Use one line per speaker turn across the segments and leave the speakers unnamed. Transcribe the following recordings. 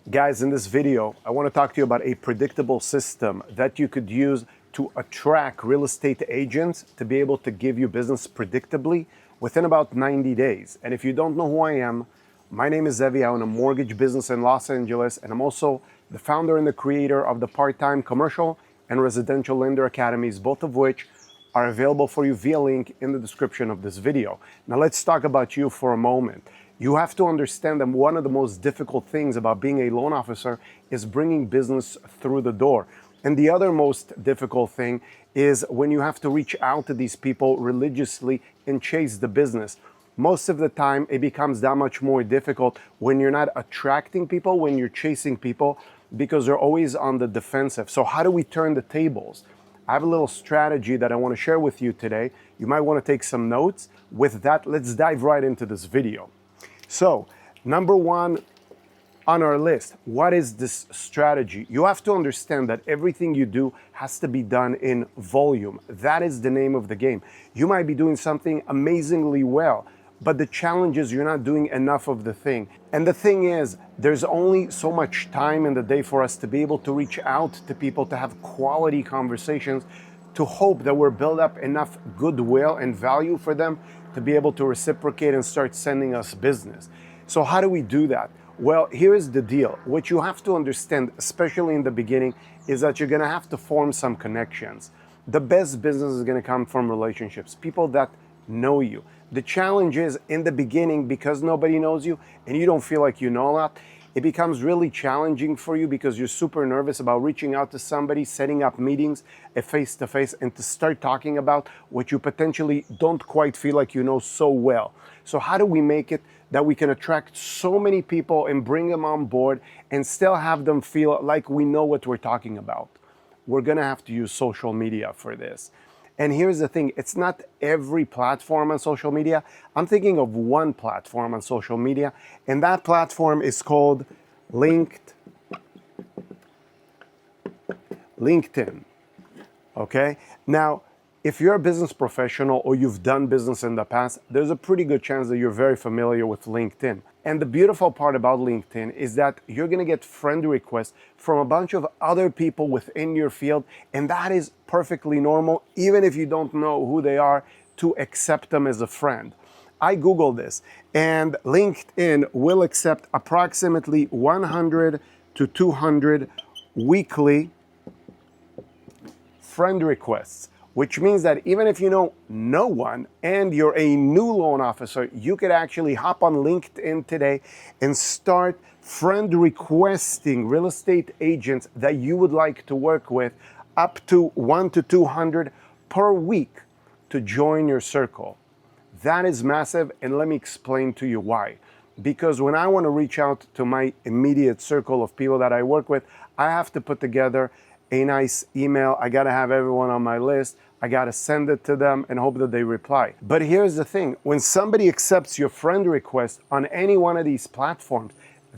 Guys, in this video, I want to talk to you about a predictable system that you could use to attract real estate agents to be able to give you business predictably within about 90 days. And if you don't know who I am, my name is Zevi. I own a mortgage business in Los Angeles, and I'm also the founder and the creator of the part-time commercial and residential lender academies, both of which are available for you via link in the description of this video. Now let's talk about you for a moment. You have to understand that one of the most difficult things about being a loan officer is bringing business through the door. And the other most difficult thing is when you have to reach out to these people religiously and chase the business. Most of the time, it becomes that much more difficult when you're not attracting people, when you're chasing people, because they're always on the defensive. So how do we turn the tables? I have a little strategy that I want to share with you today. You might want to take some notes. With that, let's dive right into this video. So, number one on our list, what is this strategy? You have to understand that everything you do has to be done in volume. That is the name of the game. You might be doing something amazingly well, but the challenge is you're not doing enough of the thing. And the thing is, there's only so much time in the day for us to be able to reach out to people, to have quality conversations, to hope that we're build up enough goodwill and value for them to be able to reciprocate and start sending us business. So how do we do that? Well, here's the deal. What you have to understand, especially in the beginning, is that you're gonna have to form some connections. The best business is gonna come from relationships, people that know you. The challenge is in the beginning, because nobody knows you and you don't feel like you know a lot, it becomes really challenging for you because you're super nervous about reaching out to somebody, setting up meetings, a face-to-face, and to start talking about what you potentially don't quite feel like you know so well. So how do we make it that we can attract so many people and bring them on board and still have them feel like we know what we're talking about? We're gonna have to use social media for this. And here's the thing, it's not every platform on social media. I'm thinking of one platform on social media, and that platform is called LinkedIn. Okay? Now, if you're a business professional or you've done business in the past, there's a pretty good chance that you're very familiar with LinkedIn. And the beautiful part about LinkedIn is that you're gonna get friend requests from a bunch of other people within your field, and that is perfectly normal, even if you don't know who they are, to accept them as a friend. I Googled this, and LinkedIn will accept approximately 100 to 200 weekly friend requests, which means that even if you know no one and you're a new loan officer, you could actually hop on LinkedIn today and start friend requesting real estate agents that you would like to work with, up to 1 to 200 per week, to join your circle. That is massive, and let me explain to you why. Because when I want to reach out to my immediate circle of people that I work with, I have to put together a nice email. I gotta have everyone on my list. I gotta send it to them and hope that they reply. But here's the thing, when somebody accepts your friend request on any one of these platforms,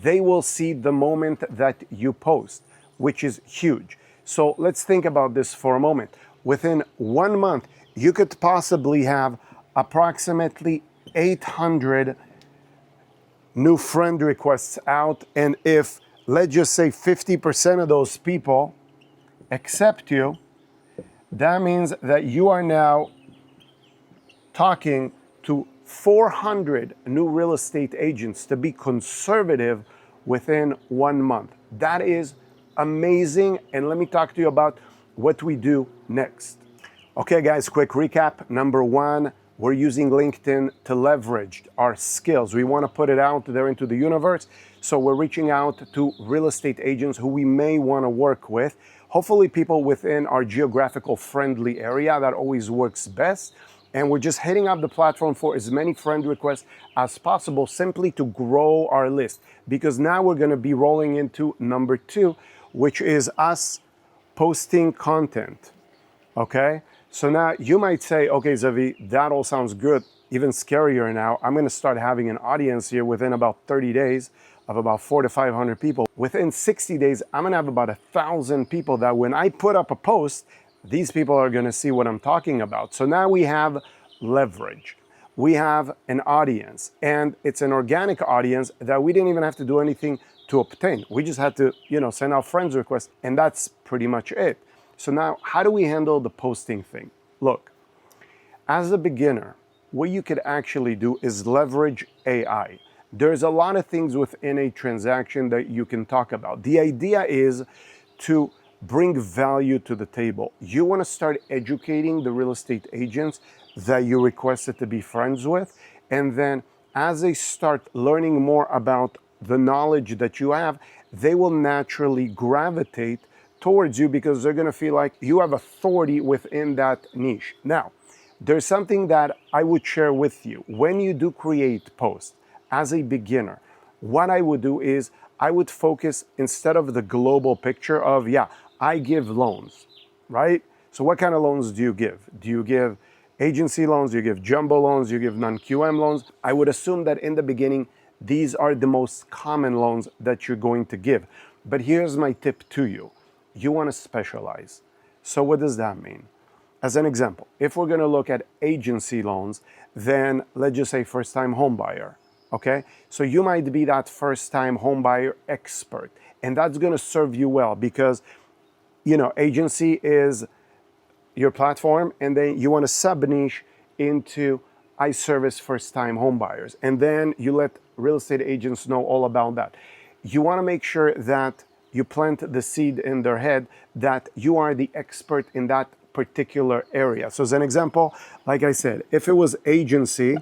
they will see the moment that you post, which is huge. So let's think about this for a moment. Within 1 month, you could possibly have approximately 800 new friend requests out. And if, let's just say 50% of those people accept you, that means that you are now talking to 400 new real estate agents, to be conservative, within 1 month. That is amazing. And let me talk to you about what we do next. Okay, guys, quick recap. Number one, we're using LinkedIn to leverage our skills. We want to put it out there into the universe. So we're reaching out to real estate agents who we may want to work with. Hopefully people within our geographical friendly area. That always works best. And we're just hitting up the platform for as many friend requests as possible, simply to grow our list. Because now we're going to be rolling into number two, which is us posting content. Okay? So now you might say, okay, Zevi, that all sounds good. Even scarier now. I'm going to start having an audience here within about 30 days of about 400 to 500 people. Within 60 days, I'm going to have about 1,000 people that when I put up a post, these people are going to see what I'm talking about. So now we have leverage. We have an audience, and it's an organic audience that we didn't even have to do anything to obtain. We just had to, send out friends requests, and that's pretty much it. So now, how do we handle the posting thing? Look, as a beginner, what you could actually do is leverage AI. There's a lot of things within a transaction that you can talk about. The idea is to bring value to the table. You want to start educating the real estate agents that you requested to be friends with, and then as they start learning more about the knowledge that you have, they will naturally gravitate towards you because they're going to feel like you have authority within that niche. Now, there's something that I would share with you. When you do create posts as a beginner, what I would do is I would focus, instead of the global picture of, I give loans, right? So what kind of loans do you give? Do you give agency loans? Do you give jumbo loans? Do you give non-QM loans? I would assume that in the beginning, these are the most common loans that you're going to give. But here's my tip to you. You want to specialize. So what does that mean? As an example, if we're going to look at agency loans, then let's just say first-time home buyer, okay? So you might be that first-time home buyer expert, and that's going to serve you well because, agency is your platform, and then you want to sub-niche into I service first-time home buyers, and then you let real estate agents know all about that. You want to make sure that you plant the seed in their head that you are the expert in that particular area. So as an example, like I said, if it was agency,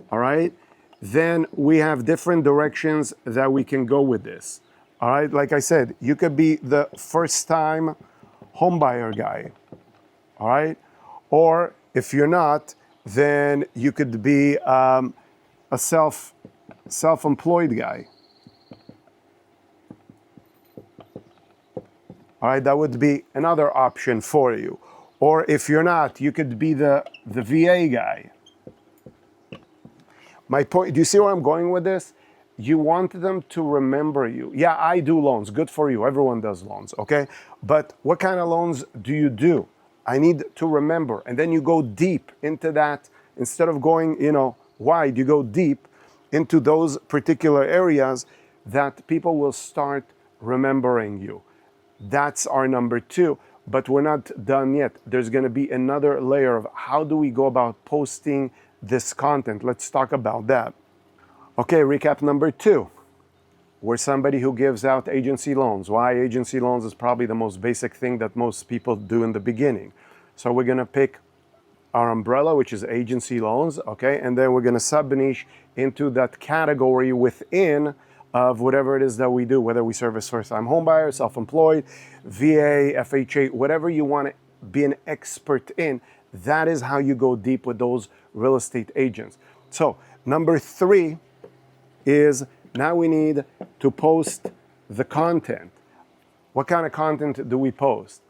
all right, then we have different directions that we can go with this. All right, like I said, you could be the first-time home buyer guy, all right? Or if you're not, then you could be a self-employed guy. All right, that would be another option for you. Or if you're not, you could be the VA guy. My point, do you see where I'm going with this? You want them to remember you. Yeah, I do loans. Good for you. Everyone does loans, okay? But what kind of loans do you do? I need to remember. And then you go deep into that. Instead of going, wide, you go deep into those particular areas that people will start remembering you. That's our number 2, but we're not done yet. There's going to be another layer of how do we go about posting this content. Let's talk about that. Okay, recap number 2. We're somebody who gives out agency loans. Why agency loans is probably the most basic thing that most people do in the beginning. So we're going to pick our umbrella, which is agency loans, okay? And then we're going to sub-niche into that category within of whatever it is that we do, whether we service first-time homebuyer, self-employed, VA, FHA, whatever you want to be an expert in, that is how you go deep with those real estate agents. So number 3 is now we need to post the content. What kind of content do we post?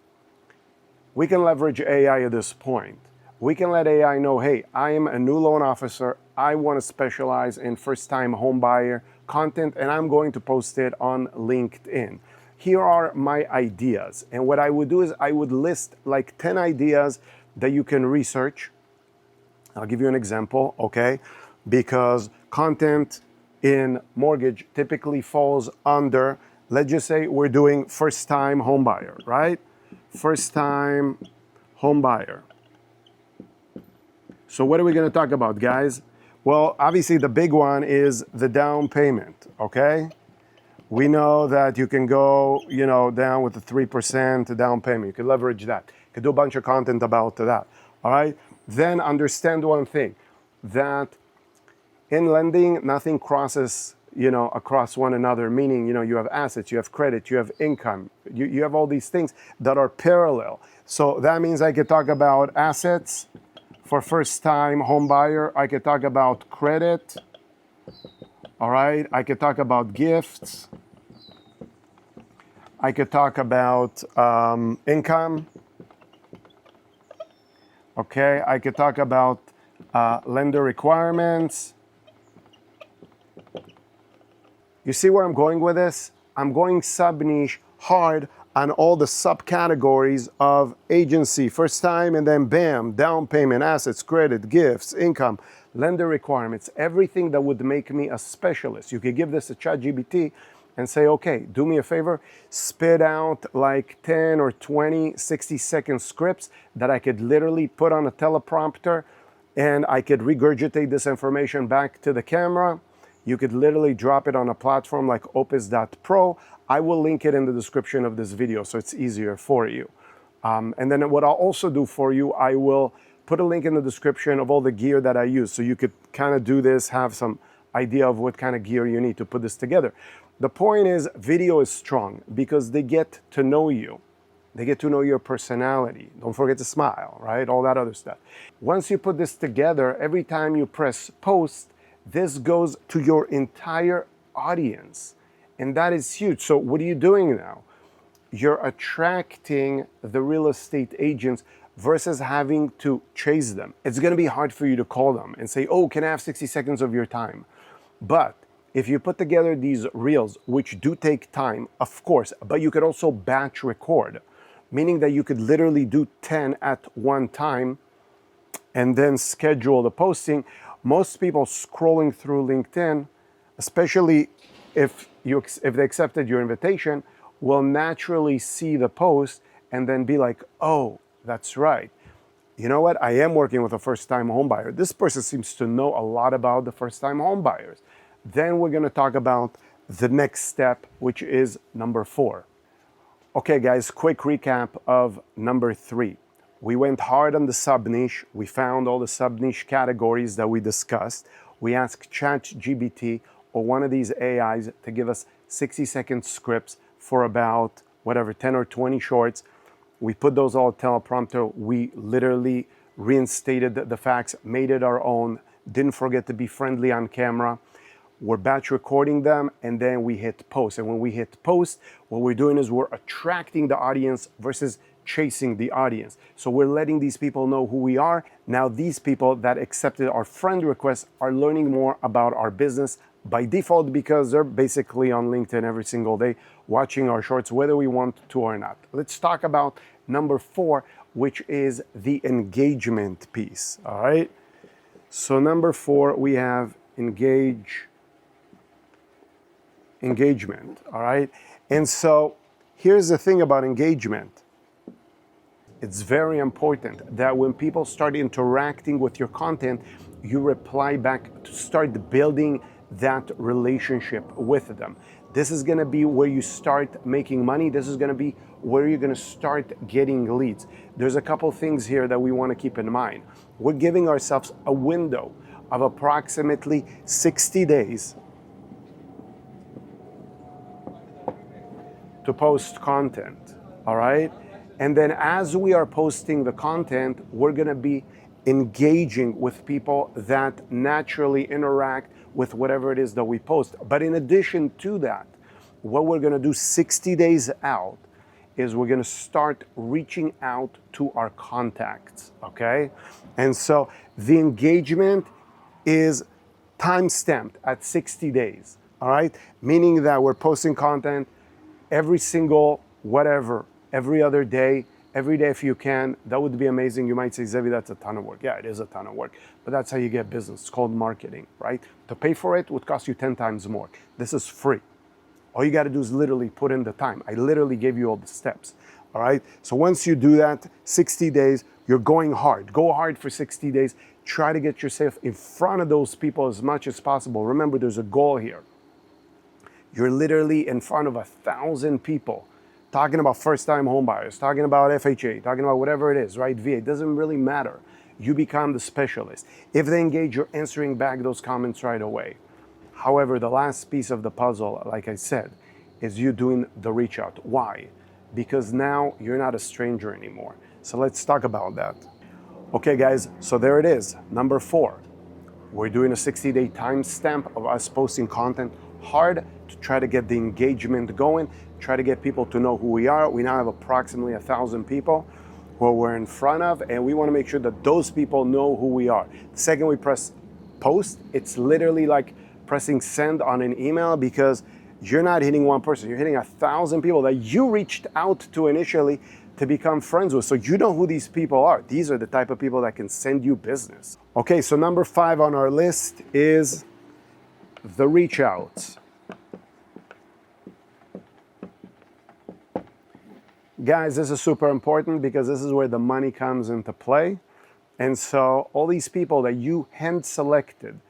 We can leverage AI at this point. We can let AI know, hey, I am a new loan officer. I want to specialize in first-time home buyer content, and I'm going to post it on LinkedIn. Here are my ideas. And what I would do is I would list like 10 ideas that you can research. I'll give you an example, okay? Because content in mortgage typically falls under, let's just say we're doing first-time home buyer, right? First-time home buyer. So what are we going to talk about, guys? Well, obviously the big one is the down payment, okay? We know that you can go, down with the 3% down payment. You can leverage that. You can do a bunch of content about that, all right? Then understand one thing, that in lending, nothing crosses, across one another, meaning, you have assets, you have credit, you have income, you have all these things that are parallel. So that means I could talk about assets for first-time home buyer. I could talk about credit, all right? I could talk about gifts. I could talk about income, okay? I could talk about lender requirements. You see where I'm going with this? I'm going sub-niche hard on all the subcategories of agency, first time, and then bam, down payment, assets, credit, gifts, income, lender requirements, everything that would make me a specialist. You could give this to ChatGPT and say, okay, do me a favor, spit out like 10 or 20 60-second scripts that I could literally put on a teleprompter, and I could regurgitate this information back to the camera. You could literally drop it on a platform like Opus.pro. I will link it in the description of this video so it's easier for you. And then what I'll also do for you, I will put a link in the description of all the gear that I use, so you could kind of do this, have some idea of what kind of gear you need to put this together. The point is, video is strong because they get to know you. They get to know your personality. Don't forget to smile, right? All that other stuff. Once you put this together, every time you press post, this goes to your entire audience. And that is huge. So what are you doing now? You're attracting the real estate agents versus having to chase them. It's going to be hard for you to call them and say, oh, can I have 60 seconds of your time? But if you put together these reels, which do take time, of course, but you could also batch record, meaning that you could literally do 10 at one time and then schedule the posting. Most people scrolling through LinkedIn, especially if they accepted your invitation, will naturally see the post and then be like, oh, that's right. You know what? I am working with a first-time homebuyer. This person seems to know a lot about the first-time homebuyers. Then we're going to talk about the next step, which is number 4. Okay, guys, quick recap of number 3. We went hard on the sub-niche. We found all the sub-niche categories that we discussed. We asked ChatGPT or one of these AIs to give us 60-second scripts for about, 10 or 20 shorts. We put those all teleprompter. We literally reinstated the facts, made it our own, didn't forget to be friendly on camera. We're batch recording them, and then we hit post. And when we hit post, what we're doing is we're attracting the audience versus chasing the audience. So we're letting these people know who we are. Now these people that accepted our friend request are learning more about our business by default because they're basically on LinkedIn every single day watching our shorts, whether we want to or not. Let's talk about number 4, which is the engagement piece, all right? So number 4, we have engagement, all right? And so here's the thing about engagement. It's very important that when people start interacting with your content, you reply back to start building that relationship with them. This is gonna be where you start making money. This is gonna be where you're gonna start getting leads. There's a couple things here that we wanna keep in mind. We're giving ourselves a window of approximately 60 days to post content, all right? And then as we are posting the content, we're gonna be engaging with people that naturally interact with whatever it is that we post. But in addition to that, what we're gonna do 60 days out is we're gonna start reaching out to our contacts, okay? And so the engagement is time-stamped at 60 days, all right? Meaning that we're posting content every single every other day, every day if you can. That would be amazing. You might say, Zevi, that's a ton of work. Yeah, it is a ton of work, but that's how you get business. It's called marketing, right? To pay for it would cost you 10 times more. This is free. All you got to do is literally put in the time. I literally gave you all the steps, all right? So once you do that, 60 days, you're going hard. Go hard for 60 days. Try to get yourself in front of those people as much as possible. Remember, there's a goal here. You're literally in front of 1,000 people talking about first-time homebuyers, talking about FHA, talking about whatever it is, right? VA, it doesn't really matter. You become the specialist. If they engage, you're answering back those comments right away. However, the last piece of the puzzle, like I said, is you doing the reach out. Why? Because now you're not a stranger anymore. So let's talk about that. Okay, guys, so there it is. Number 4, we're doing a 60-day timestamp of us posting content hard to try to get the engagement going, try to get people to know who we are. We now have approximately 1,000 people who we're in front of, and we want to make sure that those people know who we are. The second we press post, it's literally like pressing send on an email, because you're not hitting one person, you're hitting 1,000 people that you reached out to initially to become friends with. So you know who these people are. These are the type of people that can send you business. Okay, so number 5 on our list is the reach outs. Guys, this is super important because this is where the money comes into play. And so all these people that you hand selected,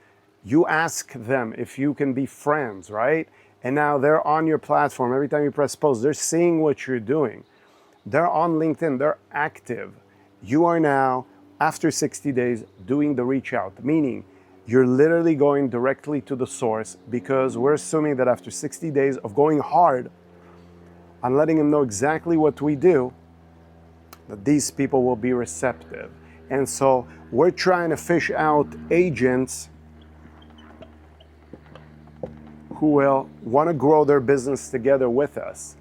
you ask them if you can be friends, right? And now they're on your platform. Every time you press post, they're seeing what you're doing. They're on LinkedIn, they're active. You are now, after 60 days, doing the reach out, meaning you're literally going directly to the source, because we're assuming that after 60 days of going hard on letting them know exactly what we do, that these people will be receptive. And so we're trying to fish out agents who will want to grow their business together with us.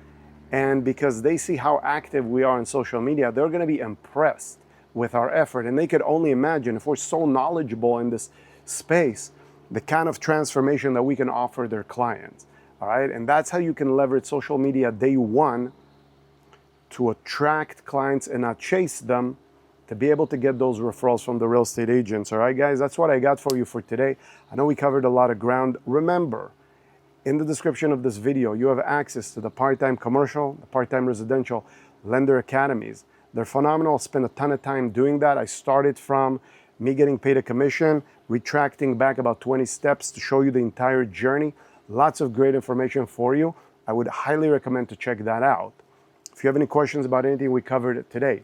And because they see how active we are on social media, they're going to be impressed with our effort. And they could only imagine, if we're so knowledgeable in this space, the kind of transformation that we can offer their clients. All right, and that's how you can leverage social media day one to attract clients and not chase them, to be able to get those referrals from the real estate agents. All right, guys, that's what I got for you for today. I know we covered a lot of ground. Remember, in the description of this video, you have access to the part-time commercial, the part-time residential lender academies. They're phenomenal. I'll spend a ton of time doing that. I started from me getting paid a commission, retracting back about 20 steps to show you the entire journey. Lots of great information for you. I would highly recommend to check that out. If you have any questions about anything we covered today,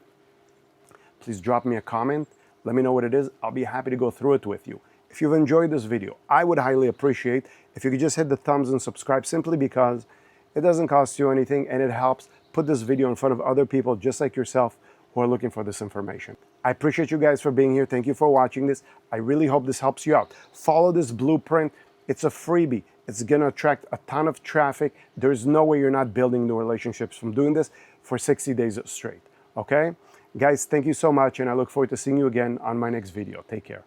please drop me a comment. Let me know what it is. I'll be happy to go through it with you. If you've enjoyed this video, I would highly appreciate if you could just hit the thumbs and subscribe, simply because it doesn't cost you anything and it helps put this video in front of other people just like yourself who are looking for this information. I appreciate you guys for being here. Thank you for watching this. I really hope this helps you out. Follow this blueprint. It's a freebie. It's going to attract a ton of traffic. There's no way you're not building new relationships from doing this for 60 days straight. Okay? Guys, thank you so much, and I look forward to seeing you again on my next video. Take care.